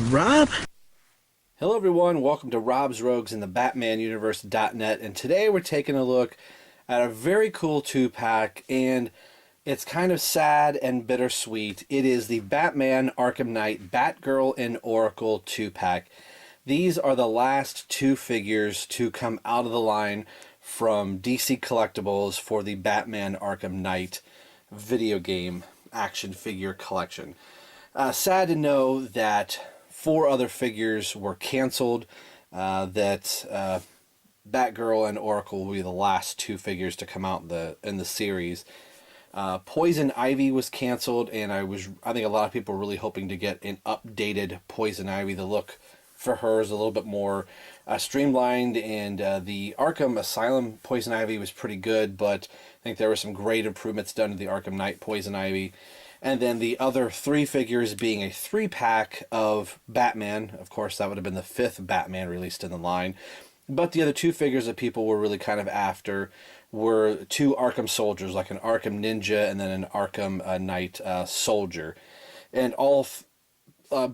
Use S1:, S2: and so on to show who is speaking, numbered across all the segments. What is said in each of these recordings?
S1: Rob?
S2: Hello everyone, welcome to Rob's Rogues in the BatmanUniverse.net, and today we're taking a look at a very cool 2-pack, and it's kind of sad and bittersweet. It is the Batman Arkham Knight, Batgirl, and Oracle 2-pack. These are the last two figures to come out of the line from DC Collectibles for the Batman Arkham Knight video game action figure collection. Sad to know that 4 other figures were canceled, that Batgirl and Oracle will be the last 2 figures to come out in the series. Poison Ivy was canceled, and I think a lot of people were really hoping to get an updated Poison Ivy. The look for her is a little bit more streamlined, and the Arkham Asylum Poison Ivy was pretty good, but I think there were some great improvements done to the Arkham Knight Poison Ivy. And then the other 3 figures being a 3-pack of Batman. Of course, that would have been the 5th Batman released in the line. But the other 2 figures that people were really kind of after were 2 Arkham Soldiers, like an Arkham Ninja and then an Arkham Knight Soldier. And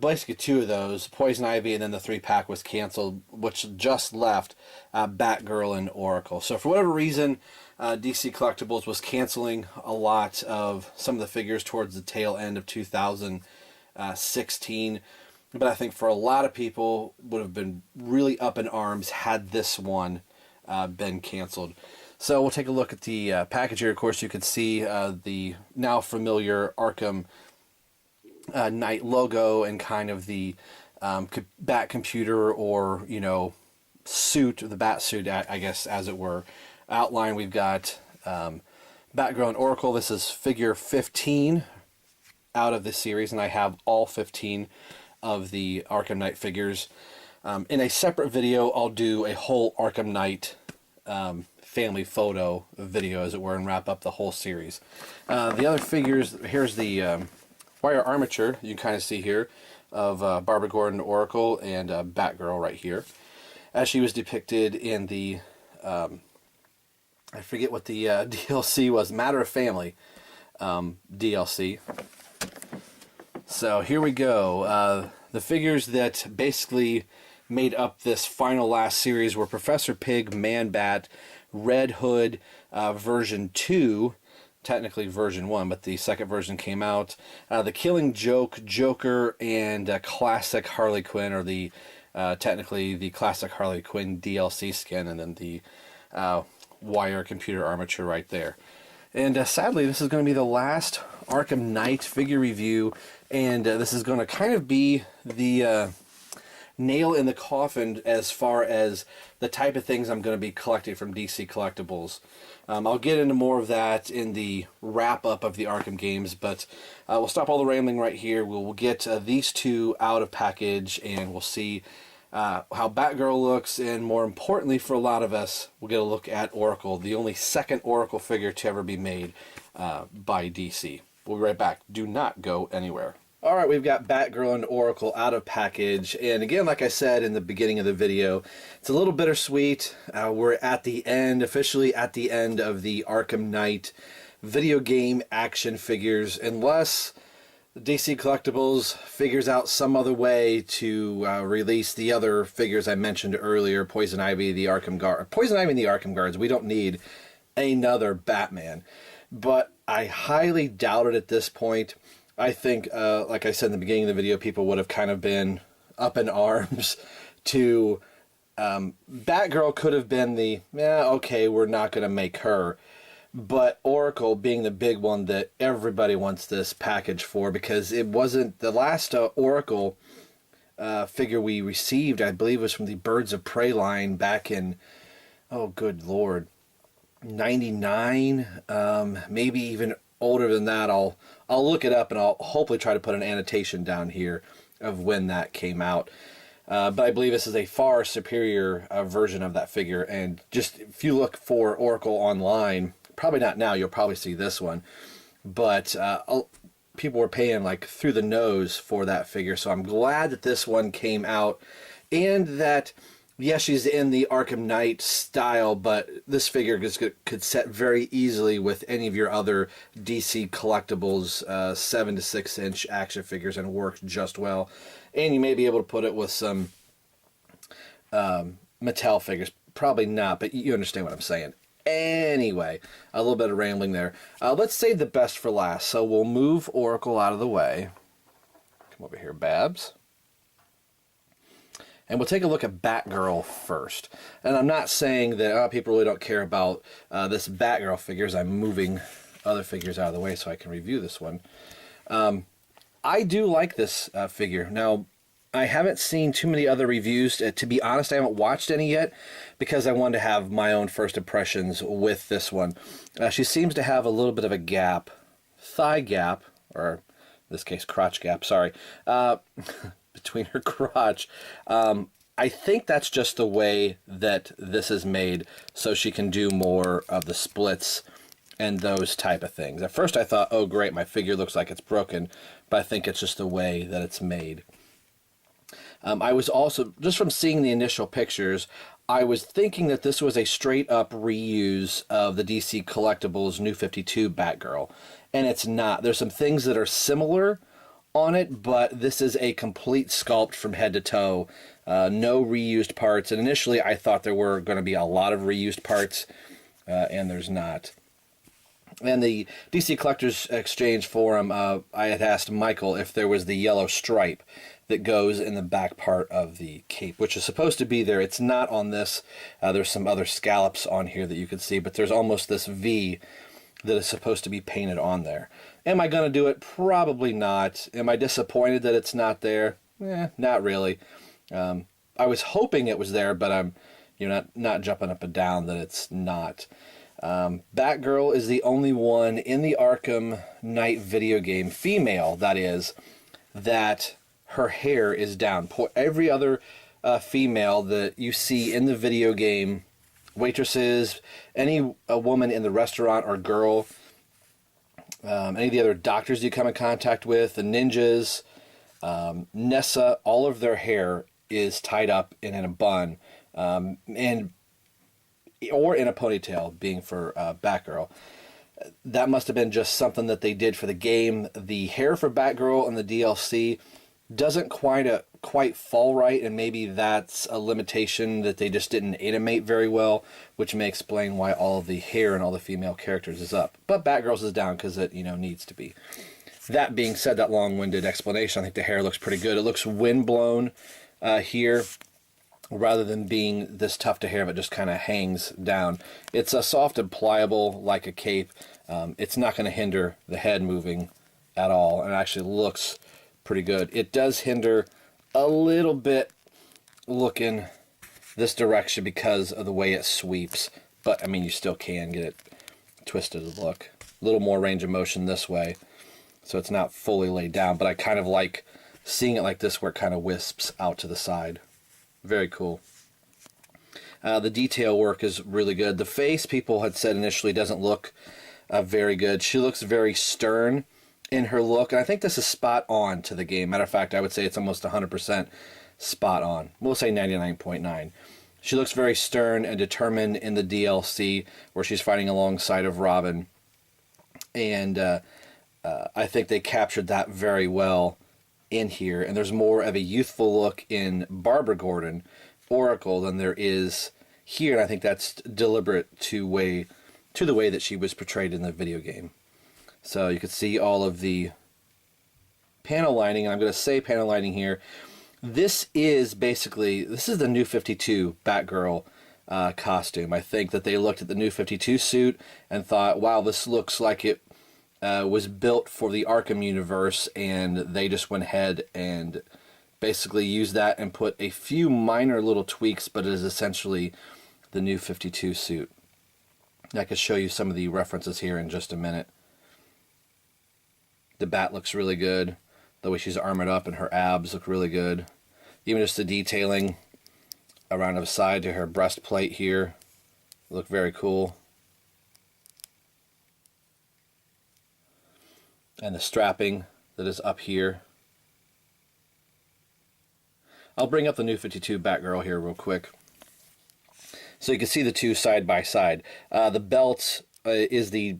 S2: basically 2 of those, Poison Ivy and then the 3-pack was canceled, which just left Batgirl and Oracle. So for whatever reason, DC Collectibles was canceling a lot of some of the figures towards the tail end of 2016. But I think for a lot of people would have been really up in arms had this one been canceled. So we'll take a look at the package here. Of course, you can see the now familiar Arkham Knight logo and kind of the bat computer, or suit, the bat suit, I guess, as it were. Outline, we've got Batgirl and Oracle. This is figure 15 out of this series, and I have all 15 of the Arkham Knight figures. In a separate video, I'll do a whole Arkham Knight family photo video, as it were, and wrap up the whole series. The other figures, here's the wire armature you can kind of see here of Barbara Gordon, Oracle, and Batgirl right here, as she was depicted in the I forget what the DLC was, Matter of Family DLC. So here we go. The figures that basically made up this final last series were Professor Pig, Man-Bat, Red Hood, version 2, technically version 1, but the second version came out. The Killing Joke, Joker, and Classic Harley Quinn, or the technically the Classic Harley Quinn DLC skin, and then the wire computer armature right there. And sadly, this is going to be the last Arkham Knight figure review, and this is going to kind of be the nail in the coffin as far as the type of things I'm going to be collecting from DC Collectibles. I'll get into more of that in the wrap-up of the Arkham games, but we'll stop all the rambling right here. We'll get these 2 out of package, and we'll see how Batgirl looks, and more importantly for a lot of us, we'll get a look at Oracle, the only second Oracle figure to ever be made by DC. We'll be right back. Do not go anywhere. Alright, we've got Batgirl and Oracle out of package, and again, like I said in the beginning of the video, it's a little bittersweet. We're at the end, officially at the end of the Arkham Knight video game action figures, unless DC Collectibles figures out some other way to release the other figures I mentioned earlier, Poison Ivy, the Arkham Guard, Poison Ivy and the Arkham Guards. We don't need another Batman, but I highly doubt it at this point. I think, like I said in the beginning of the video, people would have kind of been up in arms to Batgirl could have been the, okay, we're not going to make her. But Oracle being the big one that everybody wants this package for, because it wasn't the last Oracle figure we received, I believe, was from the Birds of Prey line back in, oh good lord, 99, maybe even older than that. I'll look it up, and I'll hopefully try to put an annotation down here of when that came out. But I believe this is a far superior version of that figure, and just if you look for Oracle online, probably not now, you'll probably see this one, but people were paying like through the nose for that figure, so I'm glad that this one came out and that, yes, she's in the Arkham Knight style, but this figure could set very easily with any of your other DC collectibles 7 to 6 inch action figures and work just well. And you may be able to put it with some Mattel figures. Probably not, but you understand what I'm saying. Anyway, a little bit of rambling there. Let's save the best for last. So we'll move Oracle out of the way. Come over here, Babs. And we'll take a look at Batgirl first. And I'm not saying that people really don't care about this Batgirl figure, as I'm moving other figures out of the way so I can review this one. I do like this figure. Now, I haven't seen too many other reviews. To be honest, I haven't watched any yet because I wanted to have my own first impressions with this one. She seems to have a little bit of a gap, thigh gap, or in this case, crotch gap, sorry, between her crotch. I think that's just the way that this is made so she can do more of the splits and those type of things. At first I thought, oh great, my figure looks like it's broken, but I think it's just the way that it's made. I was also, just from seeing the initial pictures, I was thinking that this was a straight up reuse of the DC Collectibles New 52 Batgirl, and it's not. There's some things that are similar on it, but this is a complete sculpt from head to toe. No reused parts, and initially I thought there were going to be a lot of reused parts, and there's not. And the DC Collectors Exchange forum, I had asked Michael if there was the yellow stripe that goes in the back part of the cape, which is supposed to be there. It's not on this. There's some other scallops on here that you can see, but there's almost this V that is supposed to be painted on there. Am I going to do it? Probably not. Am I disappointed that it's not there? Not really. I was hoping it was there, but I'm not jumping up and down that it's not. Batgirl is the only one in the Arkham Knight video game, female that is, that her hair is down. Every other female that you see in the video game, waitresses, any woman in the restaurant or girl, any of the other doctors you come in contact with, the ninjas, Nessa, all of their hair is tied up in a bun, or in a ponytail, being for Batgirl. That must have been just something that they did for the game. The hair for Batgirl in the DLC doesn't quite fall right, and maybe that's a limitation that they just didn't animate very well, which may explain why all of the hair and all the female characters is up. But Batgirl's is down because it needs to be. That being said, that long-winded explanation, I think the hair looks pretty good. It looks wind-blown here, rather than being this tough to hair, but just kind of hangs down. It's a soft and pliable like a cape. It's not going to hinder the head moving at all, and it actually looks pretty good. It does hinder a little bit looking this direction because of the way it sweeps, but I mean you still can get it twisted to look. A little more range of motion this way, so it's not fully laid down, but I kind of like seeing it like this where it kind of wisps out to the side. Very cool. The detail work is really good. The face, people had said initially, doesn't look very good. She looks very stern in her look, and I think this is spot on to the game. Matter of fact, I would say it's almost 100% spot on. We'll say 99.9. She looks very stern and determined in the DLC, where she's fighting alongside of Robin, and I think they captured that very well in here. And there's more of a youthful look in Barbara Gordon, Oracle, than there is here, and I think that's deliberate to the way that she was portrayed in the video game. So you can see all of the panel lining, and I'm going to say panel lining here. This is the New 52 Batgirl costume. I think that they looked at the New 52 suit and thought, wow, this looks like it was built for the Arkham universe, and they just went ahead and basically used that and put a few minor little tweaks, but it is essentially the New 52 suit. I can show you some of the references here in just a minute. The bat looks really good. The way she's armored up and her abs look really good. Even just the detailing around the side to her breastplate here look very cool. And the strapping that is up here. I'll bring up the New 52 Batgirl here real quick. So you can see the two side by side. The belt is the,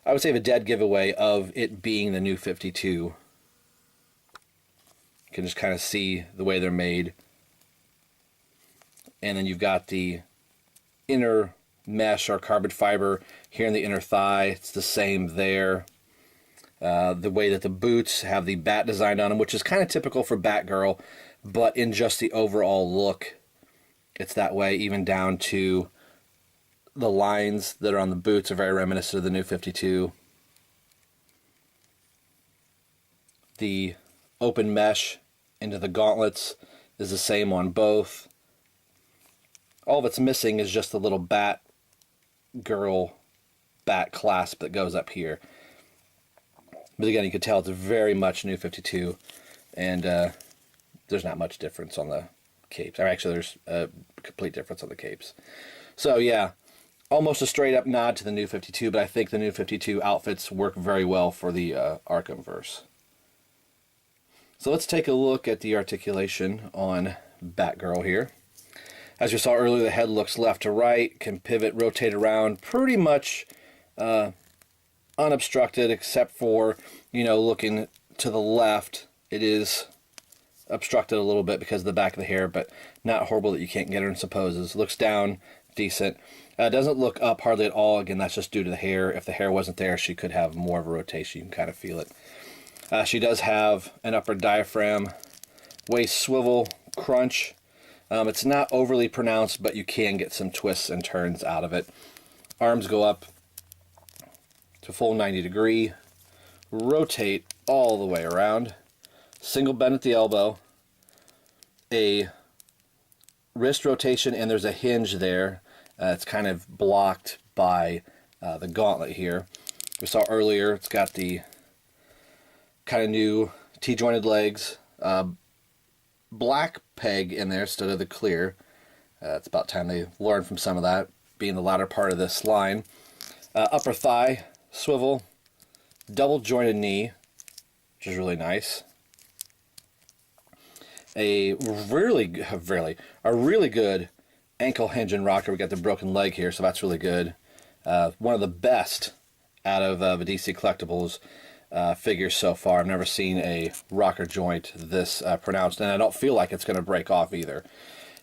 S2: I would say, the dead giveaway of it being the New 52. You can just kind of see the way they're made. And then you've got the inner mesh or carbon fiber here in the inner thigh. It's the same there. The way that the boots have the bat design on them, which is kind of typical for Batgirl, but in just the overall look, it's that way, even down to the lines that are on the boots are very reminiscent of the New 52. The open mesh into the gauntlets is the same on both. All that's missing is just the little Batgirl bat clasp that goes up here. But again, you can tell it's very much New 52, and there's not much difference on the capes. Or actually, there's a complete difference on the capes. So yeah, almost a straight up nod to the New 52, but I think the New 52 outfits work very well for the Arkhamverse. So let's take a look at the articulation on Batgirl here. As you saw earlier, the head looks left to right, can pivot, rotate around, pretty much unobstructed, except for, looking to the left. It is obstructed a little bit because of the back of the hair, but not horrible that you can't get her in some poses. Looks down, decent. Doesn't look up hardly at all. Again, that's just due to the hair. If the hair wasn't there, she could have more of a rotation. You can kind of feel it. She does have an upper diaphragm, waist swivel, crunch. It's not overly pronounced, but you can get some twists and turns out of it. Arms go up to full 90 degree, rotate all the way around, single bend at the elbow, a wrist rotation, and there's a hinge there. It's kind of blocked by the gauntlet here. We saw earlier it's got the kind of new T-jointed legs, black peg in there instead of the clear. It's about time they learned from some of that, being the latter part of this line. Upper thigh swivel, double jointed knee, which is really nice. A really good ankle hinge and rocker. We got the broken leg here, so that's really good. One of the best out of the DC Collectibles figures so far. I've never seen a rocker joint this pronounced, and I don't feel like it's going to break off either.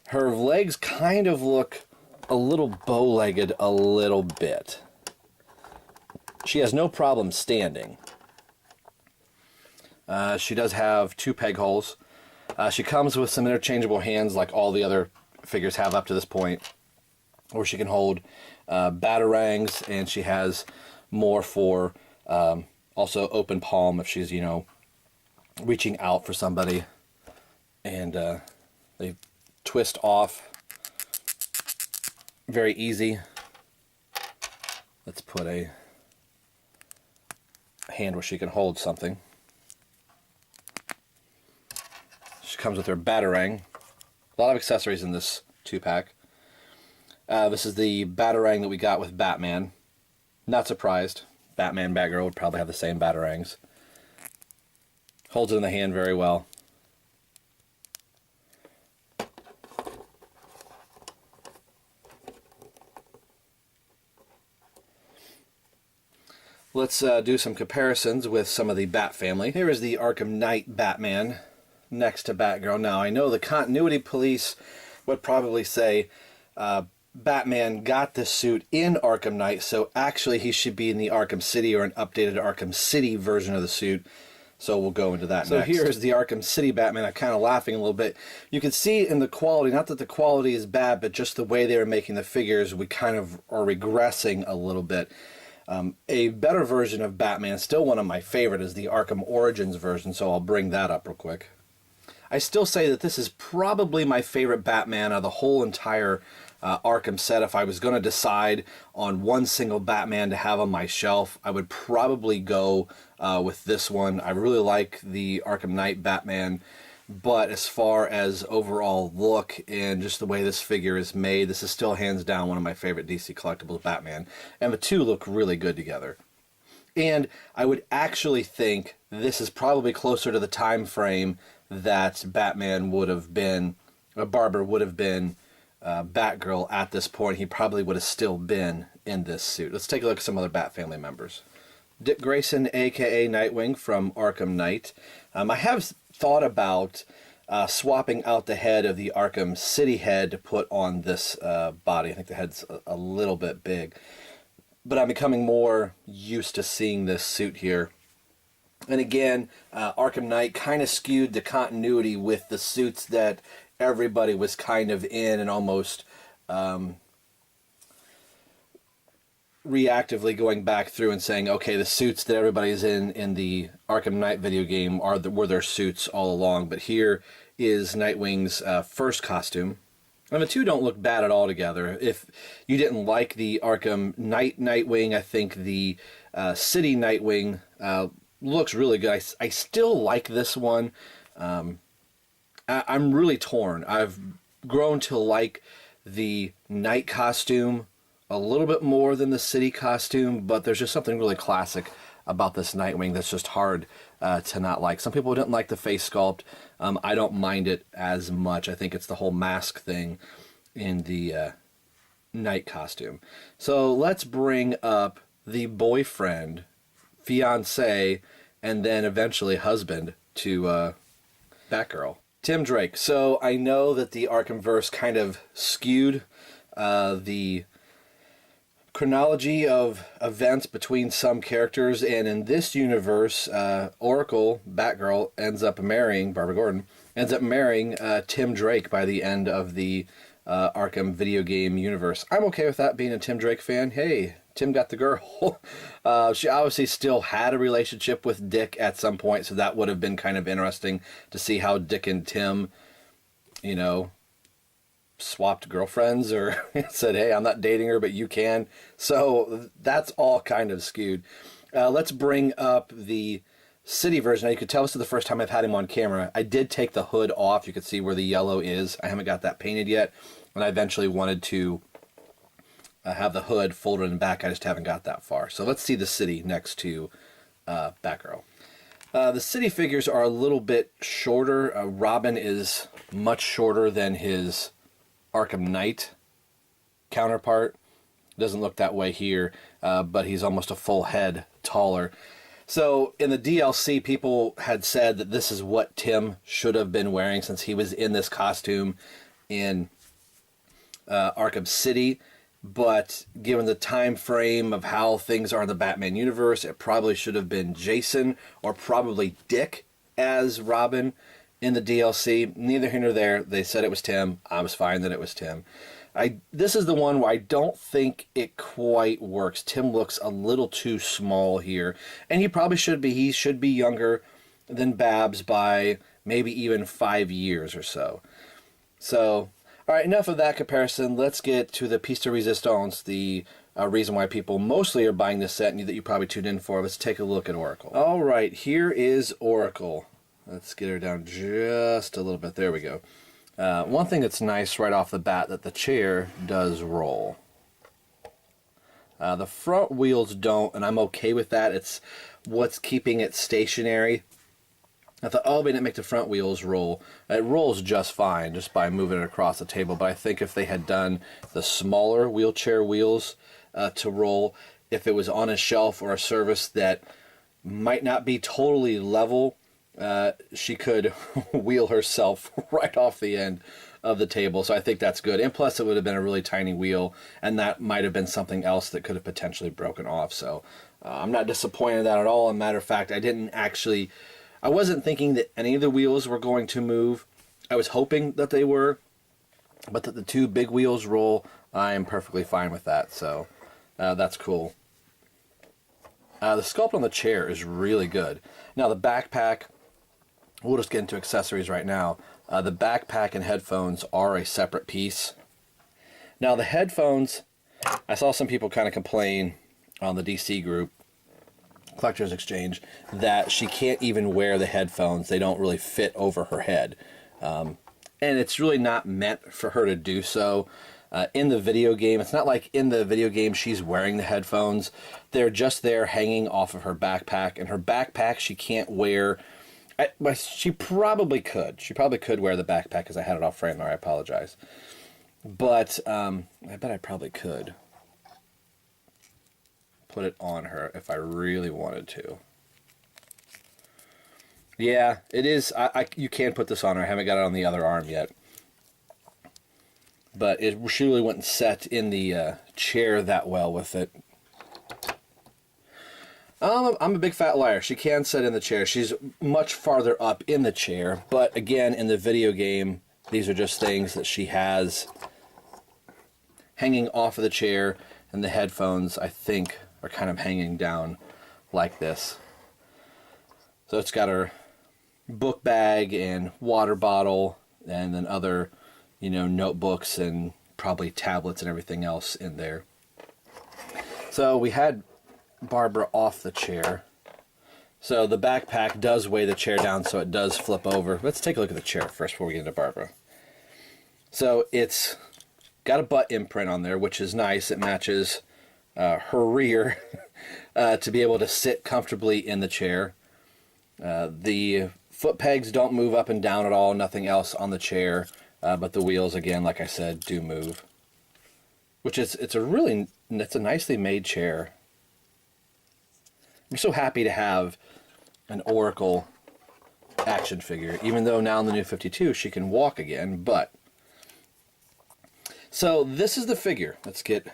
S2: Her legs kind of look a little bow-legged a little bit. She has no problem standing. She does have 2 peg holes. She comes with some interchangeable hands like all the other figures have up to this point, where she can hold batarangs, and she has more for also open palm if she's, reaching out for somebody. And they twist off very easy. Let's put a hand where she can hold something. She comes with her batarang. A lot of accessories in this 2-pack. This is the batarang that we got with Batman. Not surprised. Batman, Batgirl would probably have the same batarangs. Holds it in the hand very well. Let's do some comparisons with some of the Bat family. Here is the Arkham Knight Batman next to Batgirl. Now, I know the continuity police would probably say Batman got this suit in Arkham Knight, so actually he should be in the Arkham City or an updated Arkham City version of the suit. So we'll go into that next. So here's the Arkham City Batman. I'm kind of laughing a little bit. You can see in the quality, not that the quality is bad, but just the way they were making the figures, we kind of are regressing a little bit. A better version of Batman, still one of my favorite, is the Arkham Origins version, so I'll bring that up real quick. I still say that this is probably my favorite Batman of the whole entire Arkham set. If I was going to decide on one single Batman to have on my shelf, I would probably go with this one. I really like the Arkham Knight Batman, but as far as overall look and just the way this figure is made, this is still hands down one of my favorite DC Collectibles Batman, and the two look really good together. And I would actually think this is probably closer to the time frame that Batman would have been, Barbara would have been Batgirl at this point. He probably would have still been in this suit. Let's take a look at some other Bat family members. Dick Grayson, a.k.a. Nightwing from Arkham Knight. I have thought about swapping out the head of the Arkham City head to put on this body. I think the head's a little bit big. But I'm becoming more used to seeing this suit here. And again, Arkham Knight kind of skewed the continuity with the suits that everybody was kind of in and almost reactively going back through and saying, okay, the suits that everybody's in the Arkham Knight video game were their suits all along. But here is Nightwing's first costume. And the two don't look bad at all together. If you didn't like the Arkham Knight Nightwing, I think the City Nightwing looks really good. I still like this one. I'm really torn. I've grown to like the Knight costume a little bit more than the City costume, but there's just something really classic about this Nightwing that's just hard to not like. Some people didn't like the face sculpt. I don't mind it as much. I think it's the whole mask thing in the Knight costume. So let's bring up the boyfriend, fiance, and then eventually husband to Batgirl, Tim Drake. So I know that the Arkhamverse kind of skewed the chronology of events between some characters, and in this universe, Oracle, Batgirl, Barbara Gordon, ends up marrying Tim Drake by the end of the Arkham video game universe. I'm okay with that, being a Tim Drake fan. Hey, Tim got the girl. She obviously still had a relationship with Dick at some point, so that would have been kind of interesting to see how Dick and Tim, you know, swapped girlfriends or said, hey, I'm not dating her, but you can. So that's all kind of skewed. Let's bring up the City version. Now, you could tell this is the first time I've had him on camera. I did take the hood off. You could see where the yellow is. I haven't got that painted yet, and I eventually wanted to have the hood folded in the back. I just haven't got that far. So let's see the City next to Batgirl. The City figures are a little bit shorter. Robin is much shorter than his Arkham Knight counterpart. Doesn't look that way here, but he's almost a full head taller. So in the DLC, people had said that this is what Tim should have been wearing since he was in this costume in Arkham City. But given the time frame of how things are in the Batman universe, it probably should have been Jason or probably Dick as Robin in the DLC. Neither here nor there. They said it was Tim. I was fine that it was Tim. This is the one where I don't think it quite works. Tim looks a little too small here, and he probably should be. He should be younger than Babs by maybe even 5 years or so. So, all right, enough of that comparison. Let's get to the piece de resistance, the reason why people mostly are buying this set and that you probably tuned in for. Let's take a look at Oracle. All right, here is Oracle. Let's get her down just a little bit. There we go. One thing that's nice right off the bat, that the chair does roll. The front wheels don't, and I'm okay with that. It's what's keeping it stationary. I thought, oh, we didn't make the front wheels roll. It rolls just fine just by moving it across the table, but I think if they had done the smaller wheelchair wheels to roll, if it was on a shelf or a surface that might not be totally level, she could wheel herself right off the end of the table. So I think that's good. And plus it would have been a really tiny wheel, and that might have been something else that could have potentially broken off. So I'm not disappointed in that at all. As a matter of fact, I wasn't thinking that any of the wheels were going to move. I was hoping that they were, but that the two big wheels roll, I am perfectly fine with that. So that's cool. The sculpt on the chair is really good. Now the backpack, we'll just get into accessories right now. The backpack and headphones are a separate piece. Now the headphones, I saw some people kind of complain on the DC group, Collectors Exchange, that she can't even wear the headphones. They don't really fit over her head. And it's really not meant for her to do so. in the video game. It's not like in the video game she's wearing the headphones. They're just there hanging off of her backpack. And her backpack she can't wear. Well, she probably could. She probably could wear the backpack because I had it off frame there. I apologize. But I bet I probably could put it on her if I really wanted to. Yeah, it is. You can put this on her. I haven't got it on the other arm yet. But she really wouldn't set in the chair that well with it. I'm a big fat liar. She can sit in the chair. She's much farther up in the chair. But again, in the video game, these are just things that she has hanging off of the chair. And the headphones, I think, are kind of hanging down like this. So it's got her book bag and water bottle and then other, notebooks and probably tablets and everything else in there. So we had Barbara off the chair. So the backpack does weigh the chair down, so it does flip over. Let's take a look at the chair first before we get into Barbara. So it's got a butt imprint on there, which is nice. It matches her rear to be able to sit comfortably in the chair. The foot pegs don't move up and down at all, nothing else on the chair, but the wheels, again, like I said, do move. Which it's a nicely made chair. I'm so happy to have an Oracle action figure, even though now in the new 52 she can walk again, but... So this is the figure. Let's get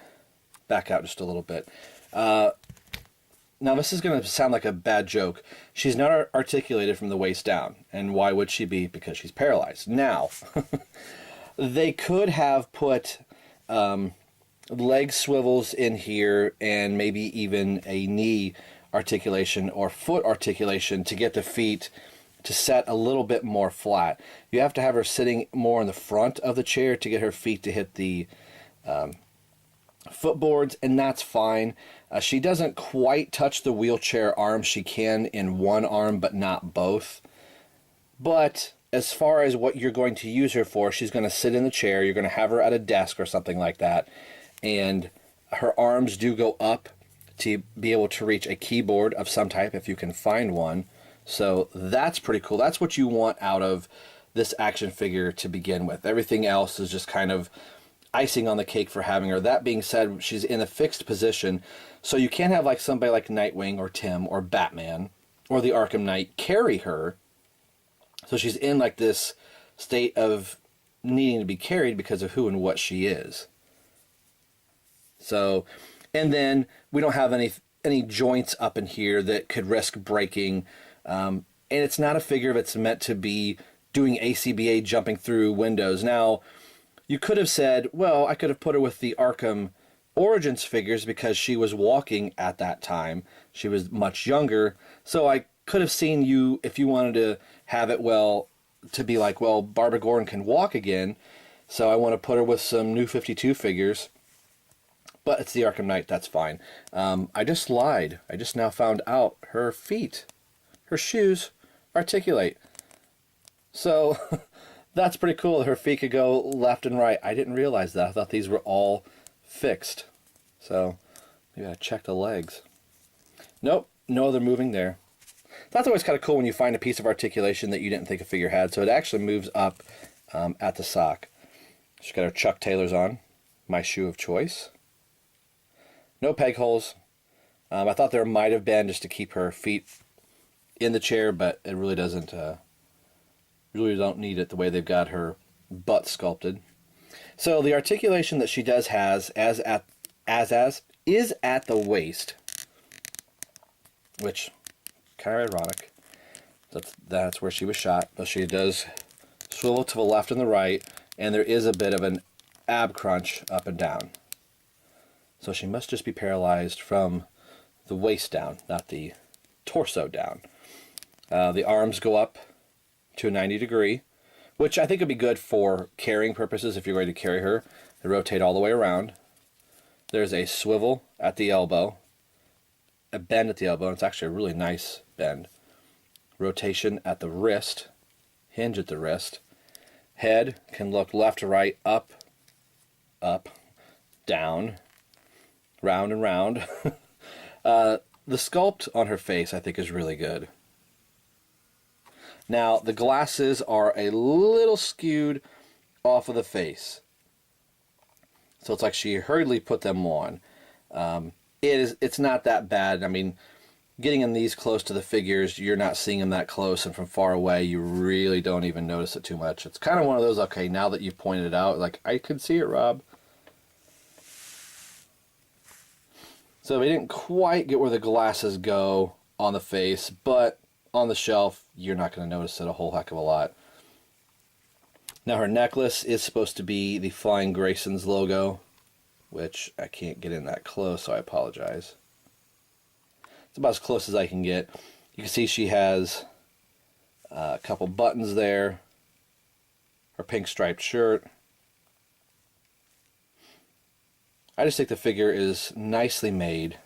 S2: back out just a little bit. Now this is going to sound like a bad joke. She's not articulated from the waist down. And why would she be? Because she's paralyzed. Now, they could have put leg swivels in here and maybe even a knee articulation or foot articulation to get the feet to set a little bit more flat. You have to have her sitting more in the front of the chair to get her feet to hit the footboards, and that's fine. She doesn't quite touch the wheelchair arm. She can in one arm, but not both. But as far as what you're going to use her for, she's going to sit in the chair. You're going to have her at a desk or something like that, and her arms do go up to be able to reach a keyboard of some type if you can find one. So that's pretty cool. That's what you want out of this action figure to begin with. Everything else is just kind of icing on the cake for having her. That being said, she's in a fixed position, so you can't have like somebody like Nightwing or Tim or Batman or the Arkham Knight carry her. So she's in like this state of needing to be carried because of who and what she is. So, and then we don't have any joints up in here that could risk breaking. And it's not a figure that's meant to be doing ACBA jumping through windows. Now, you could have said, well, I could have put her with the Arkham Origins figures because she was walking at that time. She was much younger. So I could have seen you, if you wanted to have it, to be like, well, Barbara Gordon can walk again. So I want to put her with some new 52 figures. But it's the Arkham Knight, that's fine. I just lied. I just now found out her feet, her shoes, articulate. So that's pretty cool. Her feet could go left and right. I didn't realize that. I thought these were all fixed. So maybe I check the legs. Nope, no other moving there. That's always kind of cool when you find a piece of articulation that you didn't think a figure had. So it actually moves up at the sock. She's got her Chuck Taylors on, my shoe of choice. No peg holes. I thought there might have been just to keep her feet in the chair, but it really doesn't. Really don't need it the way they've got her butt sculpted. So the articulation that she does has is at the waist, which kind of ironic. That's where she was shot. But she does swivel to the left and the right, and there is a bit of an ab crunch up and down. So she must just be paralyzed from the waist down, not the torso down. The arms go up to a 90 degree, which I think would be good for carrying purposes if you're going to carry her. They rotate all the way around. There's a swivel at the elbow, a bend at the elbow, and it's actually a really nice bend. Rotation at the wrist, hinge at the wrist. Head can look left to right, up, up, down, round and round. The sculpt on her face, I think, is really good. Now, the glasses are a little skewed off of the face. So it's like she hurriedly put them on. It's not that bad. I mean, getting in these close to the figures, you're not seeing them that close, and from far away, you really don't even notice it too much. It's kind of one of those, okay, now that you've pointed it out, like, I could see it, Rob. So we didn't quite get where the glasses go on the face, but on the shelf, you're not going to notice it a whole heck of a lot. Now her necklace is supposed to be the Flying Graysons logo, which I can't get in that close, so I apologize. It's about as close as I can get. You can see she has a couple buttons there, her pink striped shirt. I just think the figure is nicely made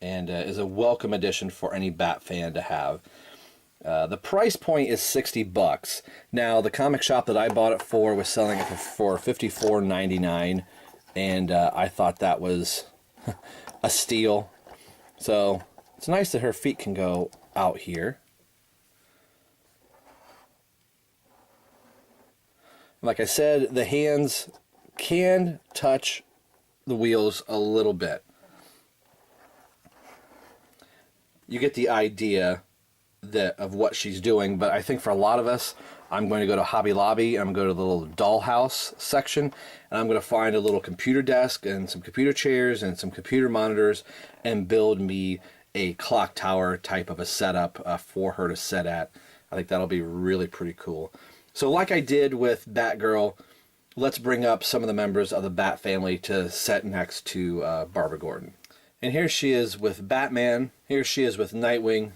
S2: and is a welcome addition for any Bat fan to have. The price point is $60. Now, the comic shop that I bought it for was selling it for $54.99, and I thought that was a steal. So it's nice that her feet can go out here. Like I said, the hands can touch the wheels a little bit. You get the idea of what she's doing, but I think for a lot of us, I'm going to go to Hobby Lobby, and I'm going to go to the little dollhouse section, and I'm going to find a little computer desk and some computer chairs and some computer monitors and build me a clock tower type of a setup for her to sit at. I think that'll be really pretty cool. So like I did with Batgirl, let's bring up some of the members of the Bat family to sit next to Barbara Gordon. And here she is with Batman, here she is with Nightwing,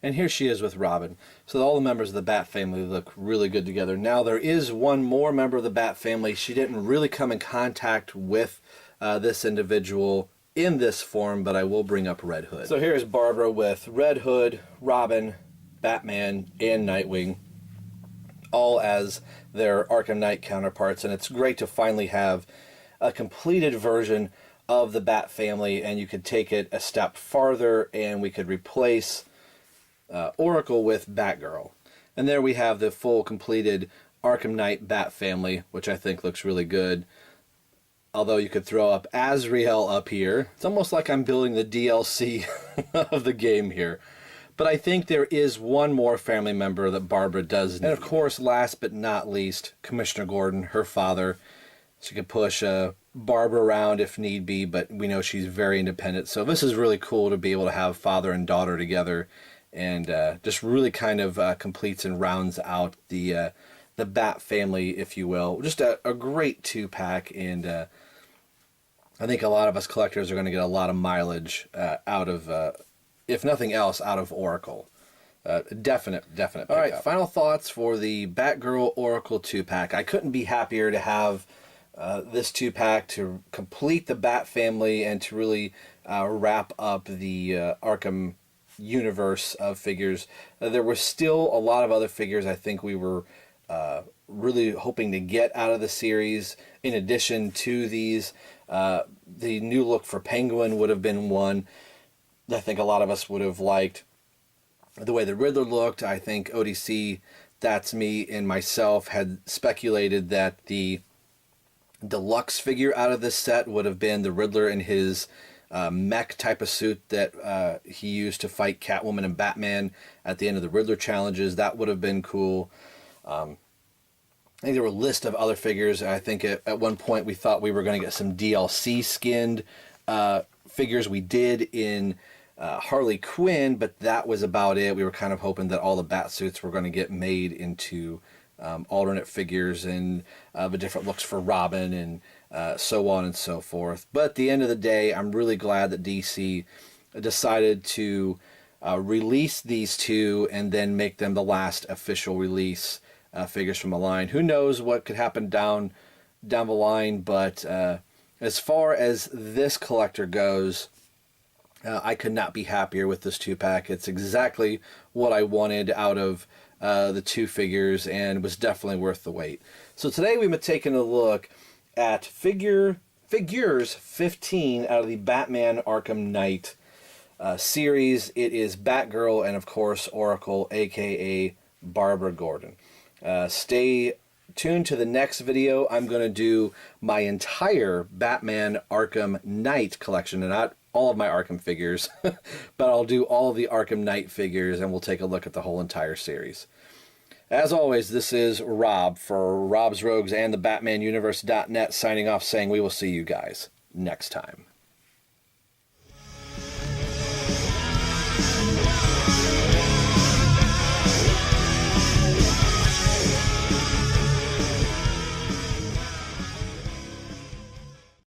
S2: and here she is with Robin. So all the members of the Bat family look really good together. Now there is one more member of the Bat family. She didn't really come in contact with this individual in this form, but I will bring up Red Hood. So here's Barbara with Red Hood, Robin, Batman, and Nightwing, all as their Arkham Knight counterparts, and it's great to finally have a completed version of the Bat family, and you could take it a step farther and we could replace Oracle with Batgirl. And there we have the full completed Arkham Knight Bat family, which I think looks really good. Although you could throw up Azrael up here. It's almost like I'm building the DLC of the game here. But I think there is one more family member that Barbara does need. And of course, last but not least, Commissioner Gordon, her father. She could push Barbara around if need be, but we know she's very independent. So this is really cool to be able to have father and daughter together, and just really kind of completes and rounds out the Bat family, if you will. Just a great two-pack, and I think a lot of us collectors are going to get a lot of mileage out of, if nothing else, out of Oracle. Definite pickup. All right, final thoughts for the Batgirl Oracle 2-pack. I couldn't be happier to have this 2-pack to complete the Bat family and to really wrap up the Arkham universe of figures. There were still a lot of other figures I think we were really hoping to get out of the series. In addition to these, the new look for Penguin would have been one that I think a lot of us would have liked. The way the Riddler looked, I think ODC, That's Me, and myself had speculated that the deluxe figure out of this set would have been the Riddler in his mech type of suit that he used to fight Catwoman and Batman at the end of the Riddler challenges. That would have been cool. I think there were a list of other figures. I think at one point we thought we were going to get some DLC skinned figures. We did in Harley Quinn, but that was about it. We were kind of hoping that all the bat suits were going to get made into alternate figures and the different looks for Robin and so on and so forth. But at the end of the day, I'm really glad that DC decided to release these two and then make them the last official release figures from the line. Who knows what could happen down the line, but as far as this collector goes, I could not be happier with this 2-pack. It's exactly what I wanted out of the 2 figures, and was definitely worth the wait. So today we've been taking a look at figures 15 out of the Batman Arkham Knight series. It is Batgirl and, of course, Oracle, aka Barbara Gordon. Stay tuned to the next video. I'm going to do my entire Batman Arkham Knight collection, and not all of my Arkham figures, but I'll do all the Arkham Knight figures, and we'll take a look at the whole entire series. As always, this is Rob for Rob's Rogues and the BatmanUniverse.net signing off, saying we will see you guys next time.